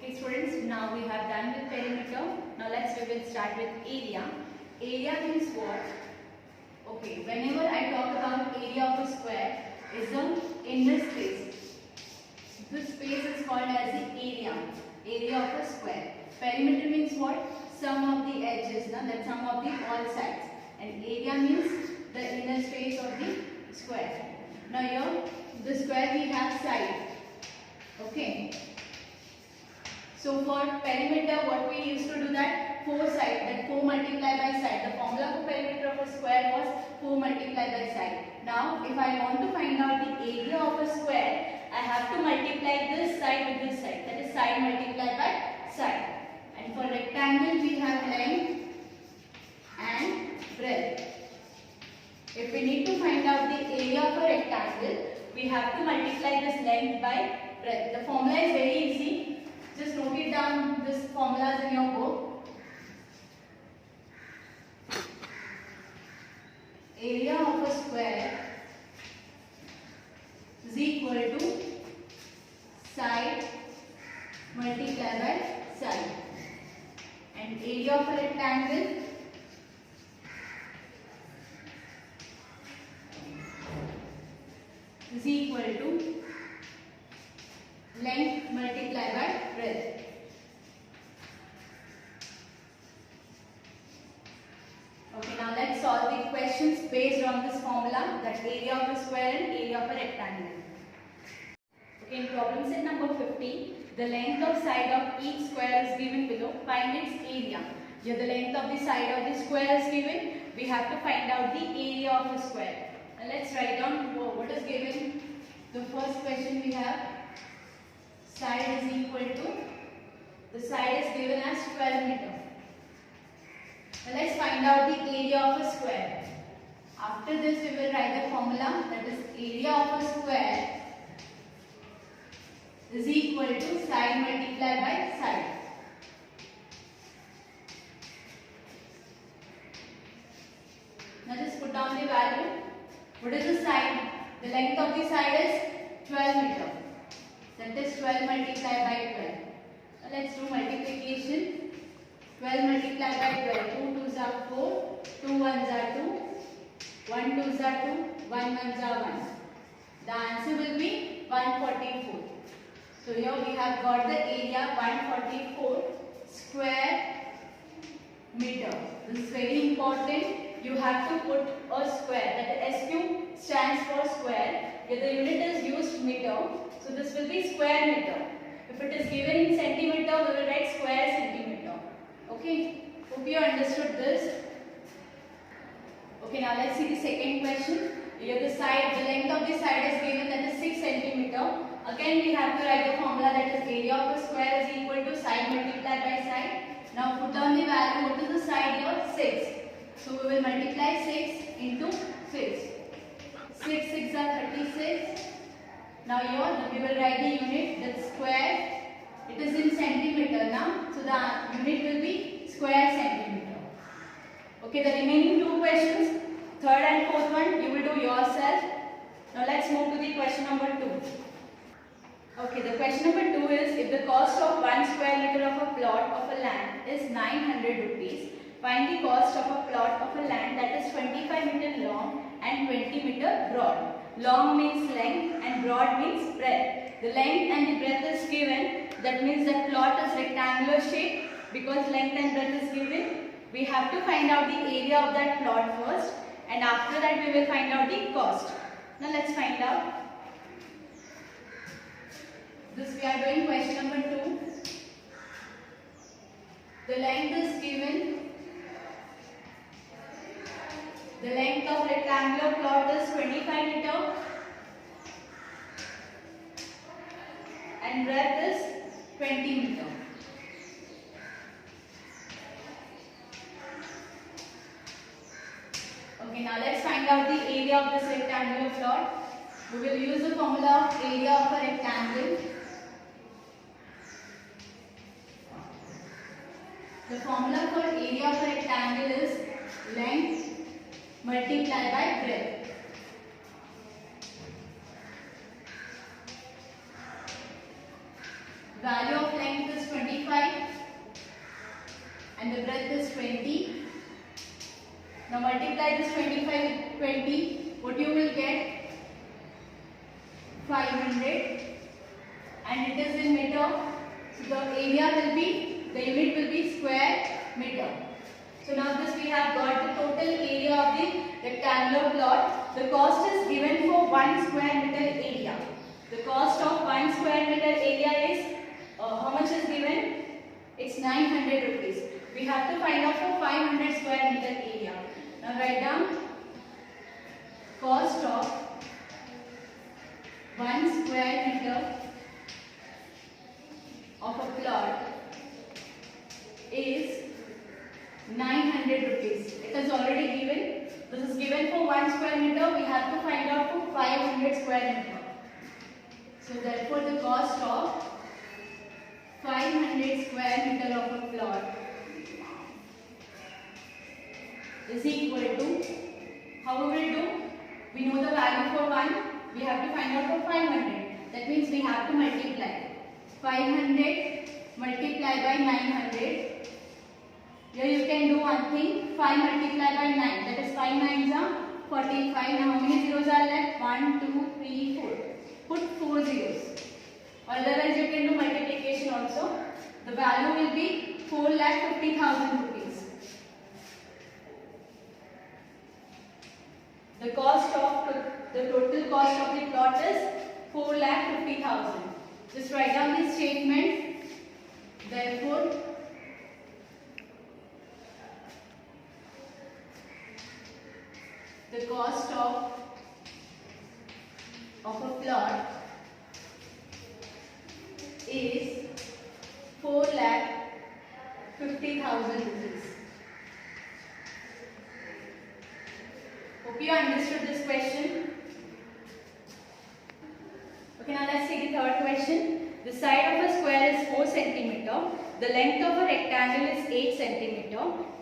Okay students, now we have done with perimeter. Now we will start with area. Area means what? Okay, whenever I talk about area of a square, is the inner space. This space is called as the area. Area of a square. Perimeter means what? Sum of the edges, that sum of the all sides. And area means the inner space of the square. Now here, the square we have side. Okay. So for perimeter, what we used to do that 4 side, that 4 multiplied by side. The formula for perimeter of a square was 4 multiplied by side. Now if I want to find out the area of a square, I have to multiply this side with this side. That is side multiplied by side. And for rectangle we have length and breadth. If we need to find out the area of a rectangle, we have to multiply this length by breadth. The formula is very easy. Just note it down, this formulas in your book. Area of a square is equal to side multiplied by side. And area of a rectangle is equal to length multiplied by breadth. Okay, now let's solve the questions based on this formula, that area of a square and area of a rectangle. Okay, in problem set number 50, the length of side of each square is given below. Find its area. Here the length of the side of the square is given. We have to find out the area of the square. Now let's write down what is given. The first question we have, side is equal to, the side is given as 12 meter. Now let's find out the area of a square. After this we will write the formula, that is area of a square is equal to side multiplied by side. Now just put down the value. What is the side? The length of the side is 12 meter. That is 12 multiplied by 12. Now let's do multiplication. 12 multiplied by 12. 2 2s are 4. 2 1s are 2. 1 2s are 2. 1 1s are 1. The answer will be 144. So here we have got the area 144 square meter. This is very important. You have to put a square. That SQ stands for square. Here the unit is used meter. So this will be square meter. If it is given in centimeter, we will write square centimeter. Okay. Hope you understood this. Okay, now let's see the second question. Here the side, the length of the side is given, that is 6 centimeter. Again we have to write the formula, that is area of a square is equal to side multiplied by side. Now put down the value. What is the side here? 6. So we will multiply 6 into 6. 6 6 are 36. Now here we will write the unit, that square. It is in centimeter now. So the unit will be square centimeter. Okay, the remaining two questions, third and fourth one, you will do yourself. Now let's move to the question number 2. Okay, the question number 2 is, if the cost of 1 square meter of a plot of a land is 900 rupees, find the cost of a plot of a land that is 25 meter long and 20 meter broad. Long means length and broad means breadth. The length and the breadth is given. That means the plot is rectangular shape. Because length and breadth is given, we have to find out the area of that plot first, and after that we will find out the cost. Now let's find out. This we are doing question number 2. The length is given. The length of rectangular plot is 25 meter and breadth is 20 meter. Okay, now let's find out the area of this rectangular plot. We will use the formula of area of a rectangle. The formula for area of a rectangle is length multiplied by breadth. Value of length is 20 and the breadth is 20. Now multiply this 25 with 20. What you will get? 500, and it is in meter. So the area will be, the unit will be square meter. So now this we have got the total area of the rectangular plot. The cost is given for 1 square meter area. The cost of 1 square meter area is, how much is given? It's 900 rupees. We have to find out for 500 square meter area. Now write down cost of 1 square meter of a plot is 900 rupees. It is already given. This is given for 1 square meter. We have to find out for 500 square meter. So therefore the cost of 500 square meter of a plot is equal to, how we will do? We know the value for 1. We have to find out for 500. That means we have to multiply. 500 multiply by 900. Here you can do one thing. 5 multiply by 9. That is 5 nines are 45. Now how many zeros are left? 1, 2, 3, 4. Put 4 zeros. Or otherwise you can do multiplication also. The value will be 4,50,000 rupees. The cost of the total cost of the plot is 4,50,000. Just write down this statement. Therefore, the cost of a plot is 4,50,000 rupees. Hope you understood this question. Okay, now let's see the third question. The side of a square is 4 cm. The length of a rectangle is 8 cm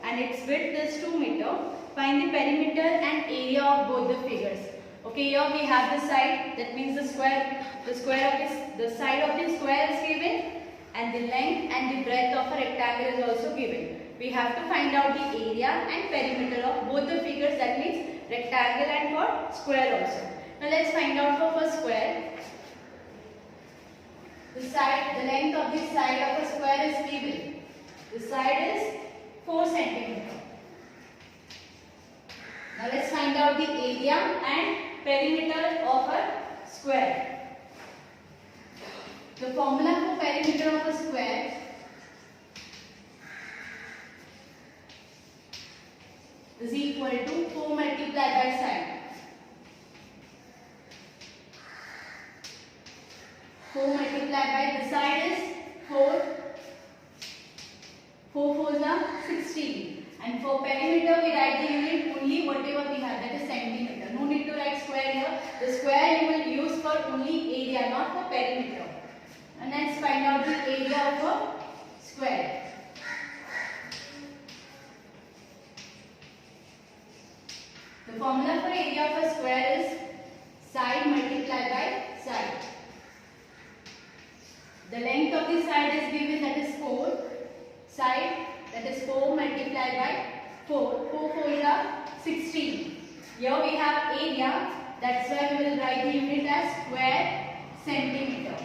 and its width is 2 meter. Find the perimeter and area of both the figures. Okay, here we have the side. That means the side of the square is given, and the length and the breadth of a rectangle is also given. We have to find out the area and perimeter of both the figures. That means rectangle and for square also. Now let's find out for square. The length of the side of a square is given. The side is 4 cm. Now let's find out the area and perimeter of a square. The formula for perimeter of a square is equal to 4 multiplied by side. 4 multiplied by the side is 4. 4 4s are 16. And for perimeter we write the unit only whatever we have, that is centimeter. No need to write square here. The square you will use for only area, not for perimeter. And let's find out the area of a square. The formula for area of a square is side multiplied by side. The length of the side is given, that is 4. Side, that is 4 multiplied by 4. 4 4s are 16. Here we have area. That's why we will write the unit as square centimeter.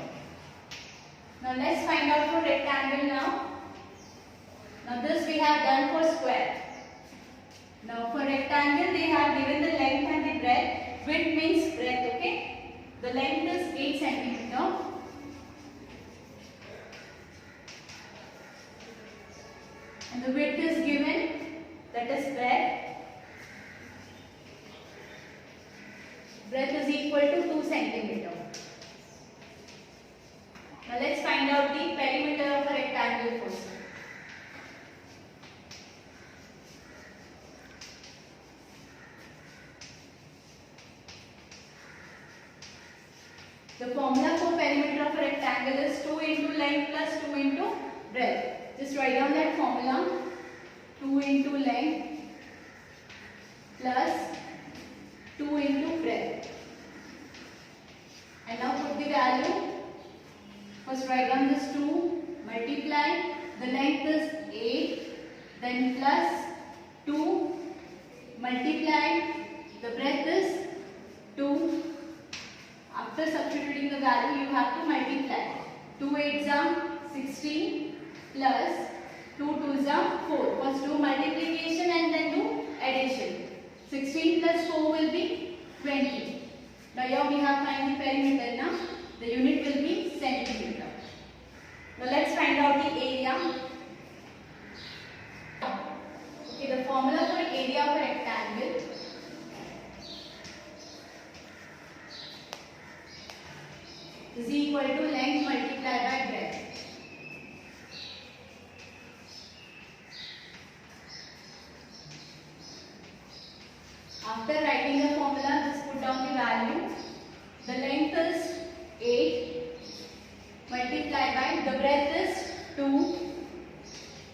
Now let's find out for rectangle now. Now this we have done for square. Now for rectangle they have given the length and the breadth. Width means breadth, okay? The length is 8 centimeter. And the width is given, that is breadth. Breadth is equal to 2 centimeter. Now let's find out the perimeter of a rectangle first. The formula for perimeter of a rectangle is 2 into length plus 2 into breadth. Just write down that formula. 2 into length plus 2 into breadth. And now put the value. First write down this 2, multiply. The length is 8 then plus 2 multiplied, the breadth is 2. After substituting the value, you have to multiply. 2 8s are 16 plus 2 2s are 4. First do multiplication and then do addition. 16 plus 4 will be 20. Now here we have find the perimeter now. The unit will be centimeter. Now let's find out the area. Okay, the formula for area of a rectangle is equal to length multiplied by breadth. After writing the formula, just put down the value. The length is 8 multiplied by, the breadth is 2.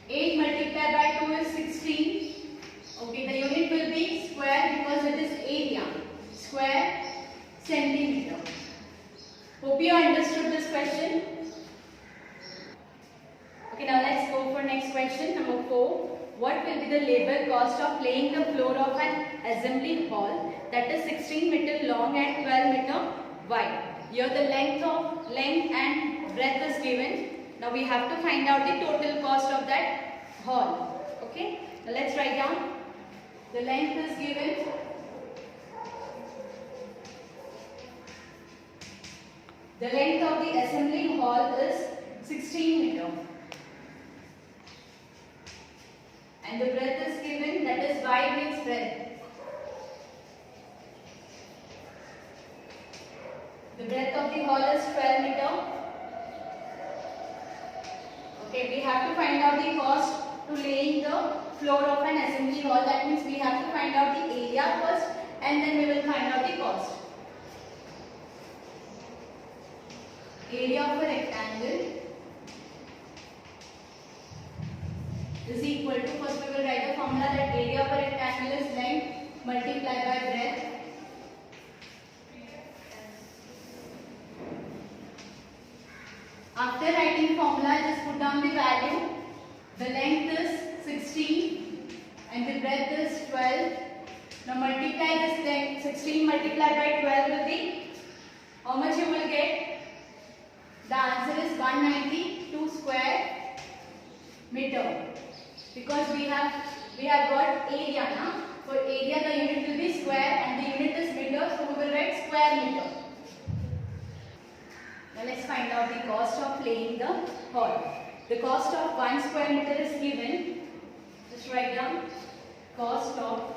8 multiplied by 2 is 16. Okay, the unit will be square because it is area. Square centimeter. Hope you understood this question. Okay, now let's go for next question, number 4. What will be the labor cost of laying the floor of an assembly hall that is 16 meter long and 12 meter wide? Here the length and breadth is given. Now we have to find out the total cost of that hall. Okay, now let's write down. The length is given. The length of the assembly hall is 16 meter. And the breadth is given, that is wide means breadth. The breadth of the hall is 12 meter. Okay, we have to find out the cost to laying the floor of an assembly hall. That means we have to find out the area first and then we will find out the cost. Area of a rectangle is equal to, first we will write the formula that area of a rectangle is length multiplied by breadth. After writing formula, just put down the value. The length is 16 and the breadth is 12. Now multiply this length, 16 multiplied by 12 will be, how much you will get? The answer is 192 square meter. Because we have got area now. For area the unit will be square and the unit is meter, so we will write square meter. Now let's find out the cost of laying the hall. The cost of 1 square meter is given. Just write down cost of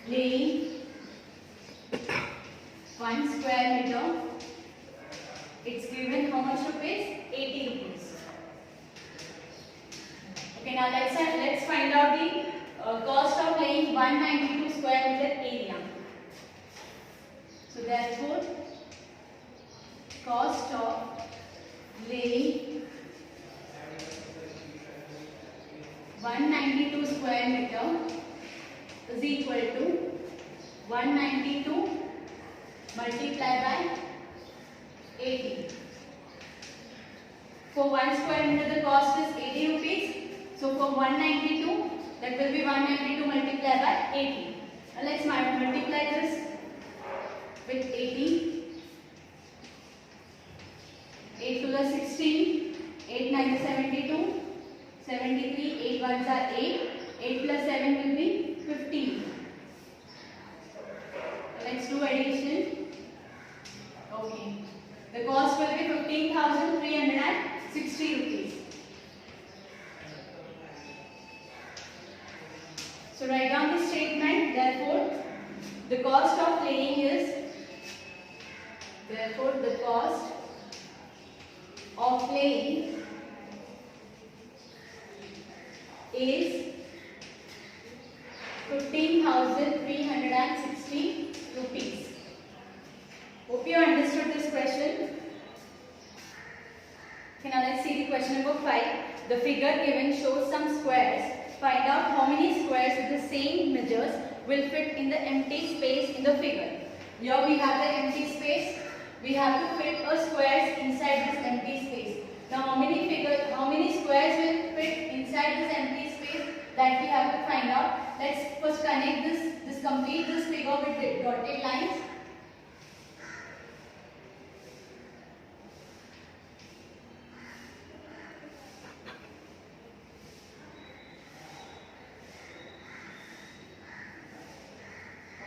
laying 1 square meter. It's given how much rupees? 80 rupees. Okay, now let's find out the cost of laying 192 square meter area. So therefore, cost of laying 192 square meter is equal to 192 multiplied by 80. For 1 square meter the cost is 80 rupees. So for 192, that will be 192 multiplied by 80. Now let's multiply this with 80. 8 to the 16, 8 9 is 72, 73, 8 ones are 8, 8 plus 7 will be 15. Let's do addition. Okay. The cost will be 15,360 rupees. So write down the statement. Therefore, the cost of laying is, therefore the cost of laying is 15,360 rupees. Hope you understood this question. Okay, now let's see the question number 5. The figure given shows some squares. Find out how many squares with the same measures will fit in the empty space in the figure. Here we have the empty space. We have to fit a squares inside this empty space. Now how many squares will fit inside this empty space? that we have to find out. Let's first connect this complete this figure with the dotted lines.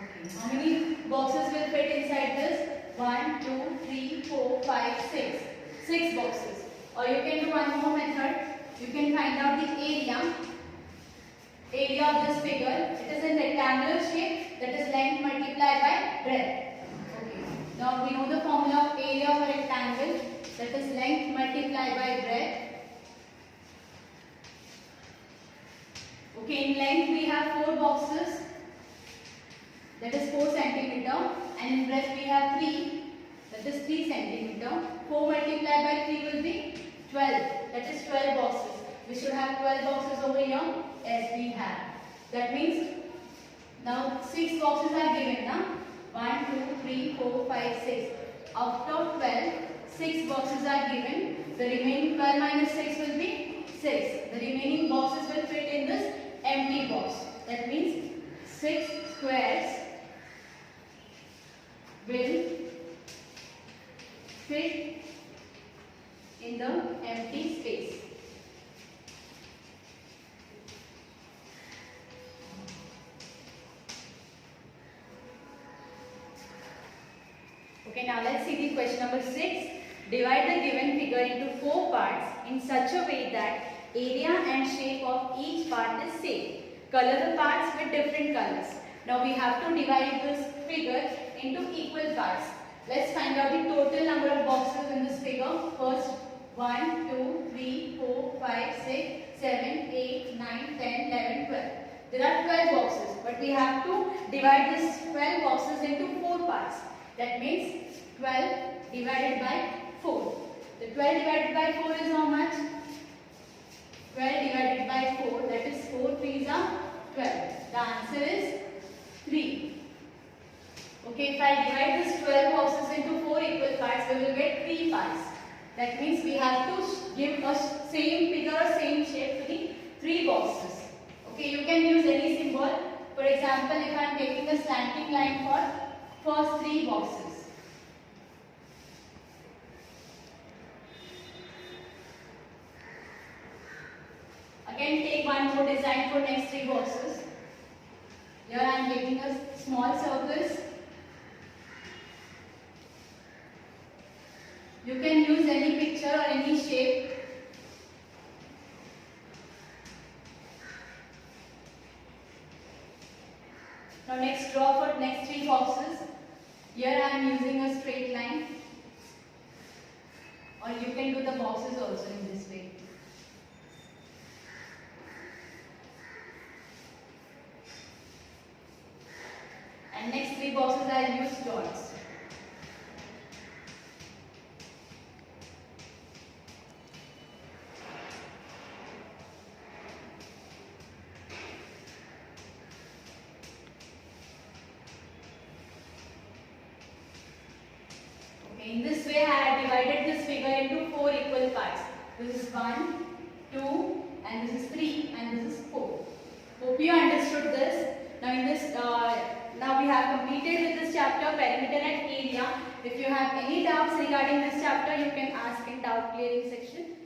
Okay. How many boxes will fit inside this? 1, 2, 3, 4, 5, 6. 6 boxes. Or you can do one more method. You can find out the area of this figure. It is in rectangular shape, that is length multiplied by breadth. Okay. Now we know the formula of area of a rectangle, that is length multiplied by breadth. Okay, in length we have 4 boxes, that is 4 centimeter, and in breadth we have 3, that is 3 centimeter. 4 multiplied by 3 will be 12, that is 12 boxes. We should have 12 boxes over here. Yes, we have. That means now 6 boxes are given now. 1, 2, 3, 4, 5, 6. Out of 12, 6 boxes are given. The remaining 12 minus 6 will be 6. The remaining boxes will fit in this empty box. That means 6 squares will fit in the empty space. Okay, now let's see the question number 6. Divide the given figure into 4 parts in such a way that area and shape of each part is same. Color the parts with different colors. Now we have to divide this figure into equal parts. Let's find out the total number of boxes in this figure. First, 1, 2, 3, 4, 5, 6, 7, 8, 9, 10, 11, 12. There are 12 boxes, but we have to divide these 12 boxes into 4 parts. That means 12 divided by 4. The 12 divided by 4 is how much? 12 divided by 4, that is 4 3s are 12. The answer is 3. Okay, if I divide this 12 boxes into 4 equal parts, we will get 3 parts. That means we have to give a same figure, same shape to the 3 boxes. Okay, you can use any symbol. For example, if I am taking a slanting line for first 3 boxes. Again, take one more design for next 3 boxes. Here I am taking a small circles. You can use any picture or any shape. Now next draw for next 3 boxes. Here I am using a straight line. Or you can do the boxes also in this way. And next 3 boxes I will use dots. In this way, I have divided this figure into 4 equal parts. This is 1, 2, and this is 3, and this is 4. Hope you understood this. Now, in this, now we have completed with this chapter, perimeter and area. If you have any doubts regarding this chapter, you can ask in doubt clearing section.